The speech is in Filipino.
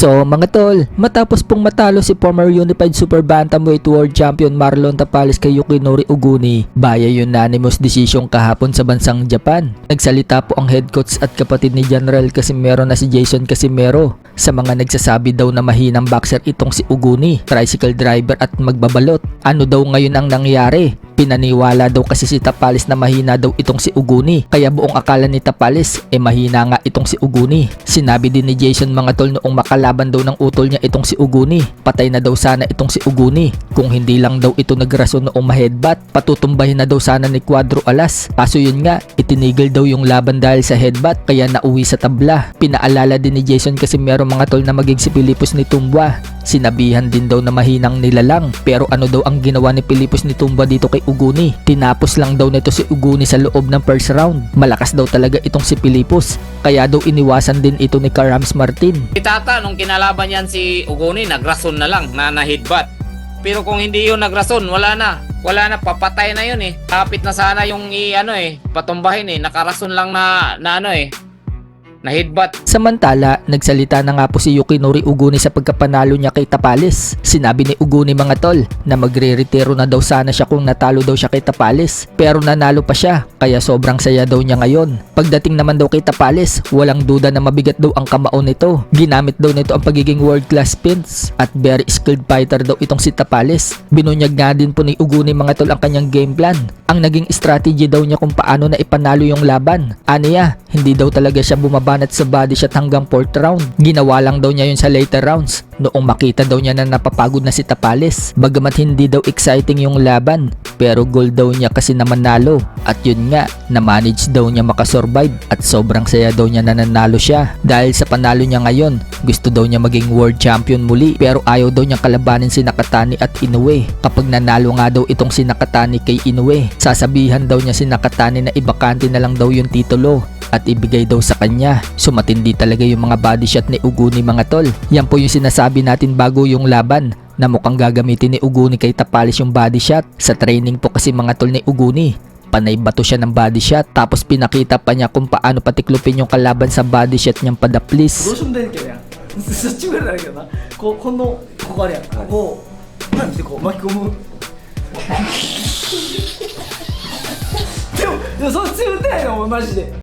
So mga tol, matapos pong matalo si former Unified Super Bantamweight World Champion Marlon Tapales kay Yukinori Uguni via unanimous decision kahapon sa bansang Japan. Nagsalita po ang head coach at kapatid ni General Casimero na si Jason Casimero sa mga nagsasabi daw na mahinang boxer itong si Uguni, tricycle driver at magbabalot. Ano daw ngayon ang nangyari? Pinaniwala daw kasi si Tapales na mahina daw itong si Uguni, kaya buong akala ni Tapales mahina nga itong si Uguni. Sinabi din ni Jason mga tol noong makalaban daw ng utol niya itong si Uguni, patay na daw sana itong si Uguni kung hindi lang daw ito nagrason noong ma-headbutt. Patutumbahin na daw sana ni Cuadro Alas, kaso yun nga itinigil daw yung laban dahil sa headbutt kaya nauwi sa tabla. Pinaalala din ni Jason kasi meron mga tol na maging si Pilipos ni Tumba. Sinabihan din daw na mahinang nilalang, pero ano daw ang ginawa ni Pilipos ni Tumba dito kay Uguni? Tinapos lang daw nito si Uguni sa loob ng first round. Malakas daw talaga itong si Pilipos, kaya daw iniwasan din ito ni Carams Martin. Si Tata, nung kinalaban yan si Uguni, nagrason na lang na na-headbutt. Pero kung hindi yun nagrason, wala na, papatay na yun eh. Kapit na sana yung patumbahin nakarason lang na na-headbutt. Samantala, nagsalita na nga po si Yukinori Uguni sa pagkapanalo niya kay Tapales. Sinabi ni Uguni mga tol na magre-retiro na daw sana siya kung natalo daw siya kay Tapales, pero nanalo pa siya kaya sobrang saya daw niya ngayon. Pagdating naman daw kay Tapales, walang duda na mabigat daw ang kamao nito. Ginamit daw nito ang pagiging world class spins at very skilled fighter daw itong si Tapales. Binunyag nga din po ni Uguni mga tol ang kanyang game plan. Ang naging strategy daw niya kung paano na ipanalo yung laban. Aniya, hindi daw talaga siya bumabanat sa body shot hanggang 4th round. Ginawa lang daw niya yun sa later rounds noong makita daw niya na napapagod na si Tapales. Bagamat hindi daw exciting yung laban, pero goal daw niya kasi na manalo. At yun nga, na-manage daw niya makasurvive at sobrang saya daw niya na nanalo siya. Dahil sa panalo niya ngayon, gusto daw niya maging world champion muli, pero ayaw daw niyang kalabanin si Nakatani at Inoue. Kapag nanalo nga daw itong si Nakatani kay Inoue, sasabihan daw niya si Nakatani na ibakante na lang daw yung titulo at ibigay daw sa kanya. So matindi talaga yung mga body shot ni Uguni mga tol. Yan po yung sinasabi natin bago yung laban, na mukhang gagamitin ni Uguni kay Tapales yung body shot. Sa training po kasi mga tol ni Uguni, panay bato siya ng body shot, tapos pinakita pa niya kung paano patiklopin yung kalaban sa body shot niyang padaplis. どうしようもないけどやんそっちぐらいだけどなここあれやんここなんでこう巻き込むでもそっち打てないのお前マジで